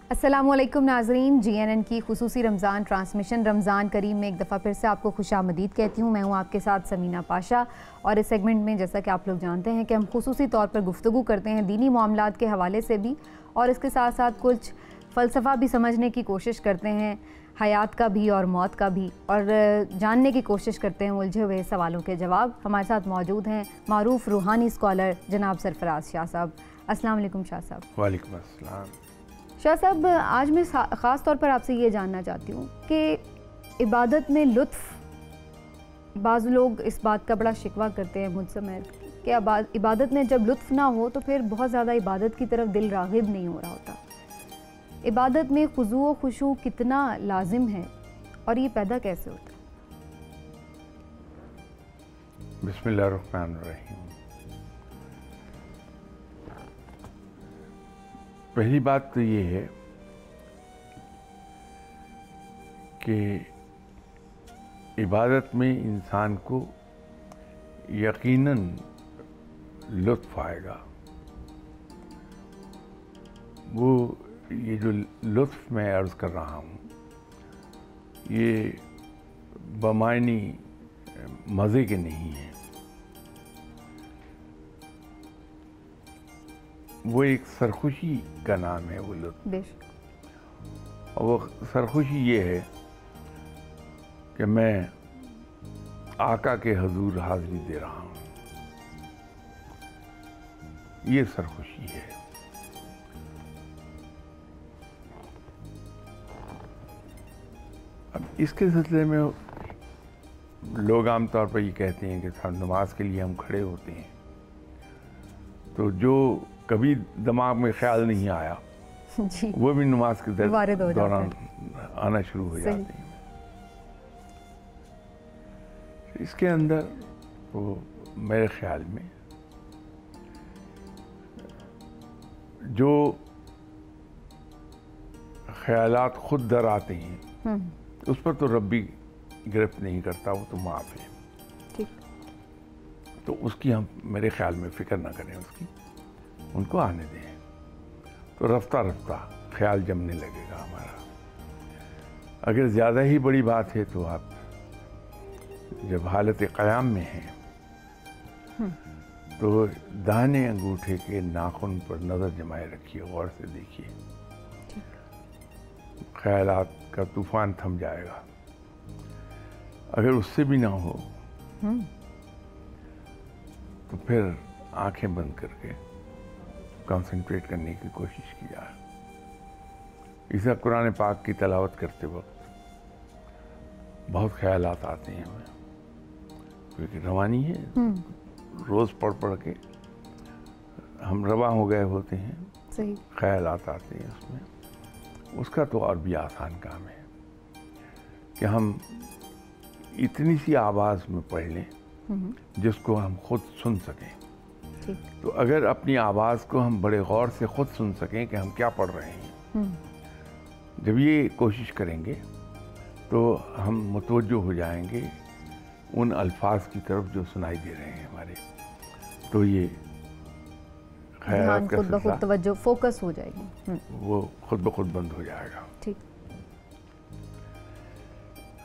السلام علیکم ناظرین، GNN کی خصوصی رمضان ٹرانسمیشن رمضان کریم میں ایک دفعہ پھر سے آپ کو خوش آمدید کہتی ہوں۔ میں ہوں آپ کے ساتھ سمینہ پاشا، اور اس سیگمنٹ میں جیسا کہ آپ لوگ جانتے ہیں کہ ہم خصوصی طور پر گفتگو کرتے ہیں دینی معاملات کے حوالے سے بھی، اور اس کے ساتھ ساتھ کچھ فلسفہ بھی سمجھنے کی کوشش کرتے ہیں، حیات کا بھی اور موت کا بھی، اور جاننے کی کوشش کرتے ہیں الجھے ہوئے سوالوں کے جواب۔ ہمارے ساتھ موجود ہیں معروف روحانی اسکالر جناب سرفراز شاہ صاحب۔ السلام علیکم شاہ صاحب۔ وعلیکم السلام۔ شاہ صاحب، آج میں خاص طور پر آپ سے یہ جاننا چاہتی ہوں کہ عبادت میں لطف، بعض لوگ اس بات کا بڑا شکوہ کرتے ہیں مجھ سمیت کہ عبادت میں جب لطف نہ ہو تو پھر بہت زیادہ عبادت کی طرف دل راغب نہیں ہو رہا ہوتا۔ عبادت میں خضوع و خشوع کتنا لازم ہے اور یہ پیدا کیسے ہوتا ہے؟ بسم اللہ الرحمن الرحیم۔ پہلی بات تو یہ ہے کہ عبادت میں انسان کو یقیناً لطف آئے گا۔ وہ یہ جو لطف میں عرض کر رہا ہوں یہ بمعنی مزے کے نہیں ہیں، وہ ایک سرخوشی کا نام ہے وہ لطف۔ اور وہ سرخوشی یہ ہے کہ میں آقا کے حضور حاضری دے رہا ہوں، یہ سرخوشی ہے۔ اب اس کے سلسلے میں لوگ عام طور پر یہ کہتے ہیں کہ صاحب نماز کے لیے ہم کھڑے ہوتے ہیں تو جو کبھی دماغ میں خیال نہیں آیا جی، وہ بھی نماز کے دوران آنا شروع ہو جاتے ہیں۔ اس کے اندر وہ میرے خیال میں جو خیالات خود در آتے ہیں اس پر تو رب بھی گرفت نہیں کرتا، وہ تو معاف ہے، تو اس کی ہم میرے خیال میں فکر نہ کریں، اس کی ان کو آنے دیں، تو رفتہ رفتہ خیال جمنے لگے گا ہمارا۔ اگر زیادہ ہی بڑی بات ہے تو آپ جب حالت قیام میں ہیں تو داہنے انگوٹھے کے ناخن پر نظر جمائے رکھیے، غور سے دیکھیے، خیالات کا طوفان تھم جائے گا۔ اگر اس سے بھی نہ ہو تو پھر آنکھیں بند کر کے کنسنٹریٹ کرنے کی کوشش کی جائے۔ اسے قرآن پاک کی تلاوت کرتے وقت بہت خیالات آتے ہیں ہمیں، کیونکہ روانی ہے، روز پڑھ پڑھ کے ہم رواں ہو گئے ہوتے ہیں، صحیح خیالات آتے ہیں اس میں۔ اس کا تو اور بھی آسان کام ہے کہ ہم اتنی سی آواز میں پڑھ لیں جس کو ہم خود سن سکیں۔ تو اگر اپنی آواز کو ہم بڑے غور سے خود سن سکیں کہ ہم کیا پڑھ رہے ہیں، جب یہ کوشش کریں گے تو ہم متوجہ ہو جائیں گے ان الفاظ کی طرف جو سنائی دے رہے ہیں ہمارے، تو یہ خیالات کا خود بخود توجہ فوکس ہو جائے گی، وہ خود بخود بند ہو جائے گا۔ ٹھیک۔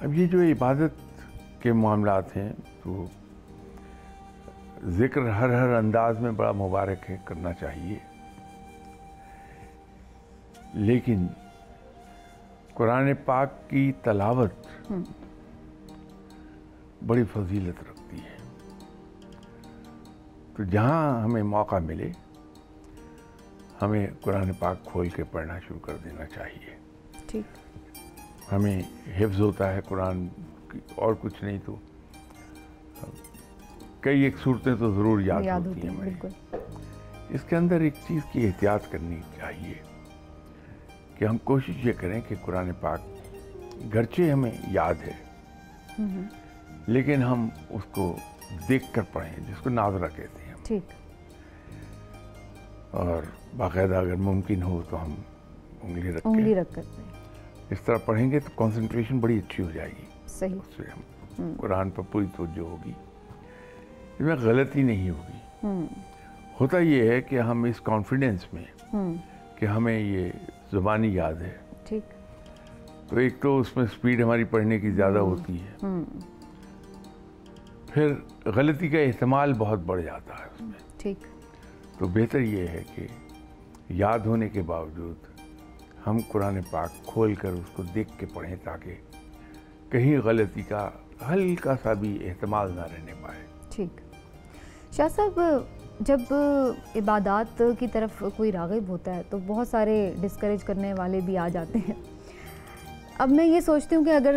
اب یہ جو عبادت کے معاملات ہیں تو ذکر ہر انداز میں بڑا مبارک ہے، کرنا چاہیے، لیکن قرآن پاک کی تلاوت بڑی فضیلت رکھتی ہے، تو جہاں ہمیں موقع ملے ہمیں قرآن پاک کھول کے پڑھنا شروع کر دینا چاہیے۔ ٹھیک۔ ہمیں حفظ ہوتا ہے قرآن کی، اور کچھ نہیں تو کئی ایک صورتیں تو ضرور یاد ہوتی ہیں ہمیں۔ اس کے اندر ایک چیز کی احتیاط کرنی چاہیے کہ ہم کوشش یہ کریں کہ قرآن پاک گرچہ ہمیں یاد ہے لیکن ہم اس کو دیکھ کر پڑھیں، جس کو ناظرہ کہتے ہیں۔ ٹھیک۔ اور باقاعدہ اگر ممکن ہو تو ہم انگلی رکھ کر اس طرح پڑھیں گے تو کنسنٹریشن بڑی اچھی ہو جائے گی، صحیح، اس سے ہم قرآن پر پوری توجہ ہوگی، اس میں غلطی نہیں ہوگی۔ ہوتا یہ ہے کہ ہم اس کانفیڈنس میں کہ ہمیں یہ ज़ुबानी याद है। ठीक। तो एक तो उसमें स्पीड हमारी पढ़ने की ज़्यादा होती है, फिर गलती का एहतमाल बहुत बढ़ जाता है उसमें। ठीक। तो बेहतर ये है कि याद होने के बावजूद हम कुरान पाक खोल कर उसको देख के पढ़ें, ताकि कहीं गलती का हल्का सा भी एहतमाल ना रहने पाए। ठीक। शाह साहब, जब इबादत की तरफ कोई राग़िब होता है तो बहुत सारे डिस्करेज करने वाले भी आ जाते हैं। अब मैं ये सोचती हूँ कि अगर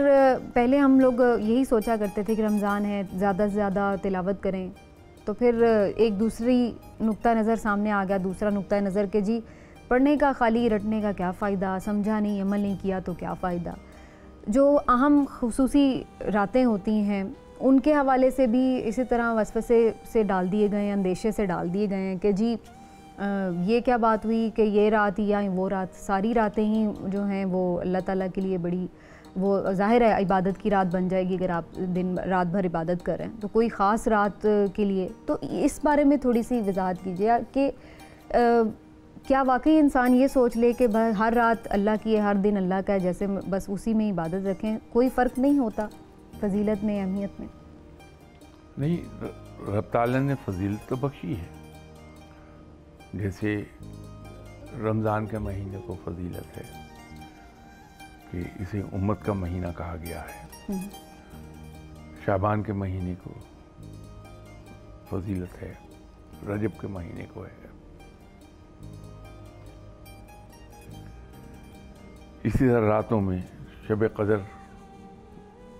पहले हम लोग यही सोचा करते थे कि रमज़ान है, ज़्यादा से ज़्यादा तिलावत करें, तो फिर एक दूसरी नुक्ता नज़र सामने आ गया, दूसरा नुक्ता नज़र के जी पढ़ने का खाली रटने का क्या फ़ायदा, समझा नहीं, अमल नहीं किया तो क्या फ़ायदा। जो अहम खुसूसी रातें होती हैं उनके हवाले से भी इसी तरह वसवसे से डाल दिए गए हैं, अंदेशे से डाल दिए गए हैं कि जी ये क्या बात हुई कि ये रात या वो रात, सारी रातें ही जो हैं वो अल्लाह ताला के लिए बड़ी, वो ज़ाहिर है इबादत की रात बन जाएगी अगर आप दिन रात भर इबादत कर रहे हैं, तो कोई ख़ास रात के लिए। तो इस बारे में थोड़ी सी वजाहत कीजिए कि क्या वाकई इंसान ये सोच ले कि हर रात अल्लाह की है, हर दिन अल्लाह का है, जैसे बस उसी में इबादत रखें, कोई फ़र्क नहीं होता फजीलत में, अहमियत में? नहीं, रब ताला ने फजीलत तो बख्शी है। जैसे रमज़ान के महीने को फजीलत है कि इसे उम्मत का महीना कहा गया है, शाबान के महीने को फजीलत है, रजब के महीने को है। इसी तरह रातों में शब क़दर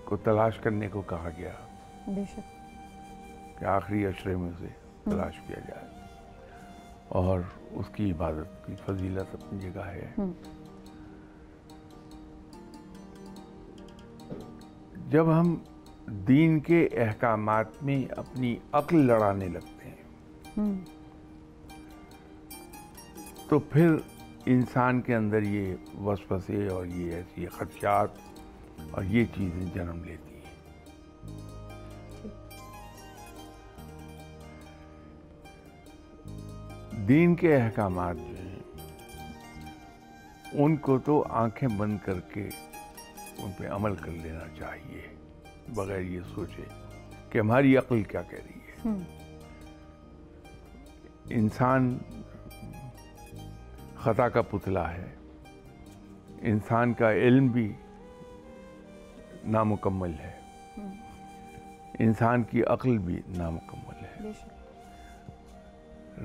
को तलाश करने को कहा गया, बेशक, कि आखिरी अशरे में उसे तलाश किया जाए, और उसकी इबादत की फजीलत अपनी जगह है। जब हम दीन के अहकामात में अपनी अक्ल लड़ाने लगते हैं तो फिर इंसान के अंदर ये वसवसे और ये ऐसी खदशात और ये चीज़ें जन्म लेती हैं। दीन के अहकामात जो हैं उनको तो आंखें बंद करके उन पे अमल कर लेना चाहिए, बगैर ये सोचे कि हमारी अक्ल क्या कह रही है। इंसान खता का पुतला है, इंसान का इल्म भी नामुकम्मल है, इंसान की अक्ल भी नामुकम्मल है।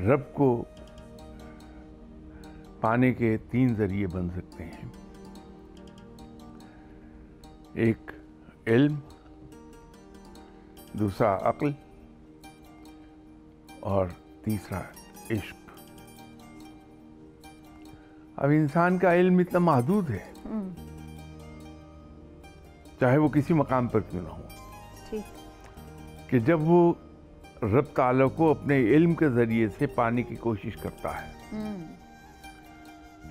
रब को पाने के 3 ज़रिए बन सकते हैं, एक इल्म, दूसरा अक्ल और तीसरा इश्क। अब इंसान का इल्म इतना महदूद है, चाहे वो किसी मकाम पर क्यों ना हो, ठीक, कि जब वो रब ताला को अपने इल्म के ज़रिए से पाने की कोशिश करता है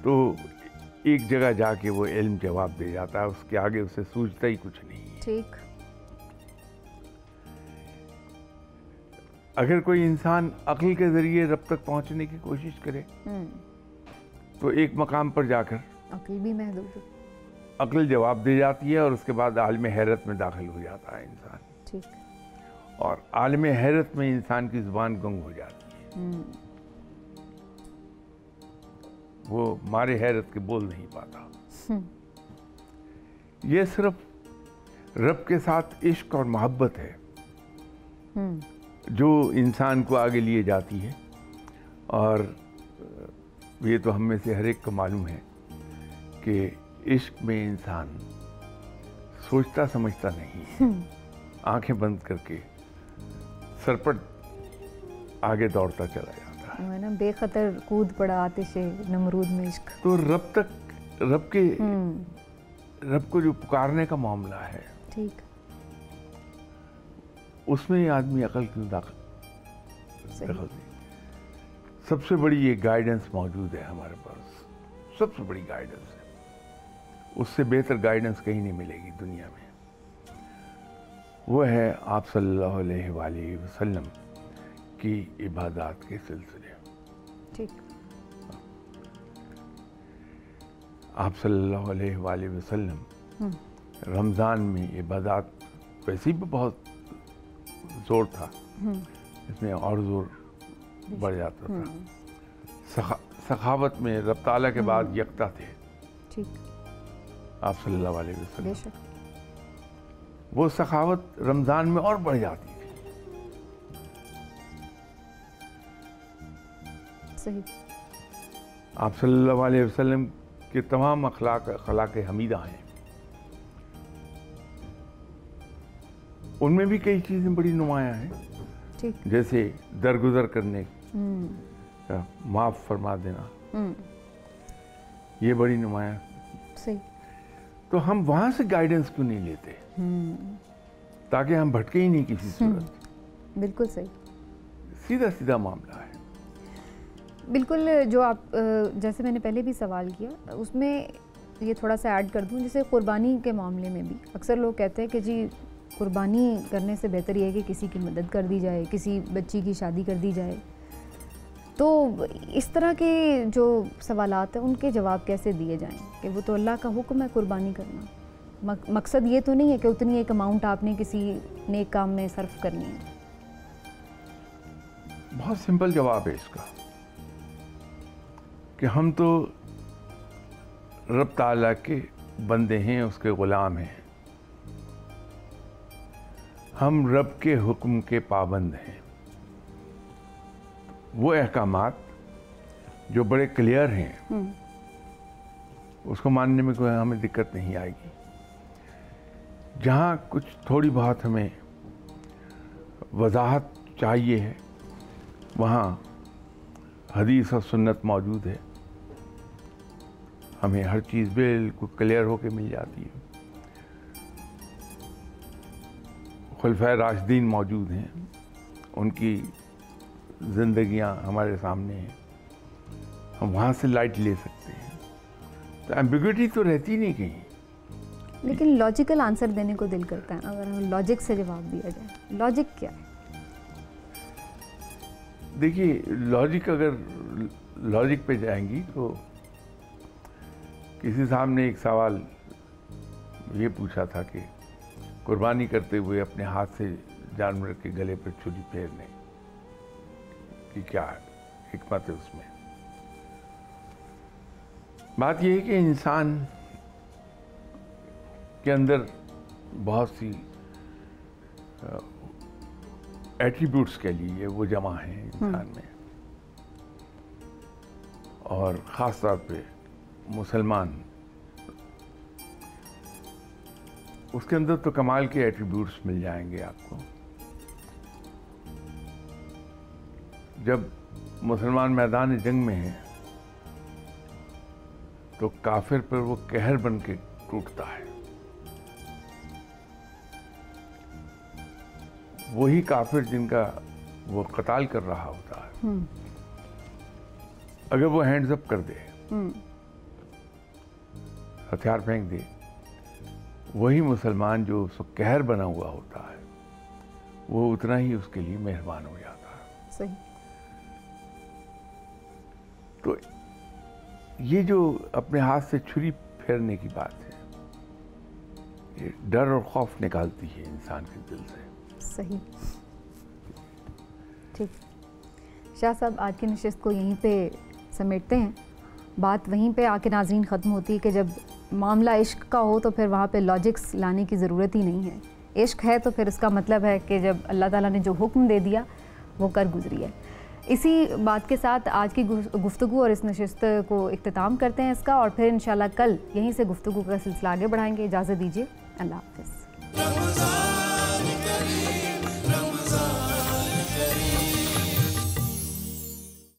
तो एक जगह जाके वो इल्म जवाब दे जाता है, उसके आगे उसे सूझता ही कुछ नहीं है। ठीक। अगर कोई इंसान अक्ल के ज़रिए रब तक पहुंचने की कोशिश करे तो एक मकाम पर जाकर अक्ल भी महदूद है, अक्ल जवाब दे जाती है और उसके बाद आलम हैरत में दाखिल हो जाता है इंसान। ठीक। और आलम हैरत में इंसान की ज़ुबान गुंग हो जाती है, वो मारे हैरत के बोल नहीं पाता। ये सिर्फ रब के साथ इश्क और मोहब्बत है जो इंसान को आगे लिए जाती है। और ये तो हम में से हर एक को मालूम है कि इश्क में इंसान सोचता समझता नहीं है, आंखें बंद करके सरपट आगे दौड़ता चला जाता है, ना बेखतर कूद पड़ा आतिशे नमरूद में इश्क। तो रब को जो पुकारने का मामला है, ठीक, उसमें आदमी अकल क्यों दखल दे। सबसे बड़ी एक गाइडेंस मौजूद है हमारे पास, सबसे बड़ी गाइडेंस है, उससे बेहतर गाइडेंस कहीं नहीं मिलेगी दुनिया में। वो है आप सल्लल्लाहु अलैहि वसल्लम की इबादत के सिलसिले। ठीक। आप सल्लल्लाहु अलैहि वआलिहि वसल्लम रमज़ान में इबादत वैसे भी बहुत ज़ोर था, इसमें और ज़ोर बढ़ जाता था। सखावत में रब ताला के बाद यकता थे ठीक आप सल्लल्लाहु अलैहि वसल्लम, वो सखावत रमज़ान में और बढ़ जाती थी। सही। आप सल्लल्लाहु अलैहि वसल्लम के तमाम अखलाक हमीदा हैं, उनमें भी कई चीज़ें बड़ी नुमायाँ हैं, ठीक। जैसे दरगुजर करने, माफ़ फरमा देना, ये बड़ी नुमायाँ। सही। तो हम वहाँ से गाइडेंस क्यों नहीं लेते, ताकि हम भटके ही नहीं किसी सूरत। बिल्कुल सही, सीधा सीधा मामला है। बिल्कुल। जो आप जैसे मैंने पहले भी सवाल किया, उसमें ये थोड़ा सा ऐड कर दूं, जैसे कुर्बानी के मामले में भी अक्सर लोग कहते हैं कि जी कुर्बानी करने से बेहतर ये है कि किसी की मदद कर दी जाए, किसी बच्ची की शादी कर दी जाए। तो इस तरह के जो सवालात हैं उनके जवाब कैसे दिए जाएं कि वो तो अल्लाह का हुक्म है कुर्बानी करना, मकसद ये तो नहीं है कि उतनी एक अमाउंट आपने किसी नेक काम में सर्फ करनी है। बहुत सिंपल जवाब है इसका कि हम तो रब ताला के बंदे हैं, उसके ग़ुलाम हैं, हम रब के हुक्म के पाबंद हैं। वो अहकामात जो बड़े क्लियर हैं उसको मानने में कोई हमें दिक्कत नहीं आएगी। जहाँ कुछ थोड़ी बहुत हमें वजाहत चाहिए है, वहाँ हदीस और सुन्नत मौजूद है, हमें हर चीज़ बिल्कुल क्लियर होके मिल जाती है। खुलफाए राशिदीन मौजूद हैं, उनकी ज़िंदगियाँ हमारे सामने हैं, हम वहाँ से लाइट ले सकते हैं। तो एम्बिग्विटी तो रहती नहीं कहीं। लेकिन लॉजिकल आंसर देने को दिल करता है, अगर हमें लॉजिक से जवाब दिया जाए। लॉजिक क्या है? देखिए, लॉजिक अगर लॉजिक पे जाएंगी तो किसी साहब ने एक सवाल ये पूछा था कि कुर्बानी करते हुए अपने हाथ से जानवर के गले पर छुरी फेरने की क्या हिकमत है उसमें। बात यह है कि इंसान के अंदर बहुत सी एट्रीब्यूट्स के लिए वो जमा हैं इंसान में, और ख़ास तौर पे मुसलमान, उसके अंदर तो कमाल के एट्रीब्यूट्स मिल जाएंगे आपको। जब मुसलमान मैदान जंग में है तो काफिर पर वो कहर बन के टूटता है। वही काफिर जिनका वो कत्ल कर रहा होता है, अगर वो हैंड्स अप कर दे, हथियार फेंक दे, वही मुसलमान जो उसको कहर बना हुआ होता है वो उतना ही उसके लिए मेहरबान हो जाता है। सही। तो ये जो अपने हाथ से छुरी फेरने की बात है, ये डर और खौफ निकालती है इंसान के दिल से। सही। ठीक। शाह साहब, आज की नशिस्त को यहीं पे समेटते हैं। बात वहीं पे आके नाज़रीन ख़त्म होती है कि जब मामला इश्क का हो तो फिर वहाँ पे लॉजिक्स लाने की ज़रूरत ही नहीं है। इश्क है तो फिर इसका मतलब है कि जब अल्लाह ताला ने जो हुक्म दे दिया वो कर गुजरी है। इसी बात के साथ आज की गुफ्तगू और इस नशिस्त को इख्तिताम करते हैं इसका, और फिर इंशाल्लाह कल यहीं से गुफ्तगू का सिलसिला आगे बढ़ाएंगे। इजाज़त दीजिए, अल्लाह हाफ़िज़।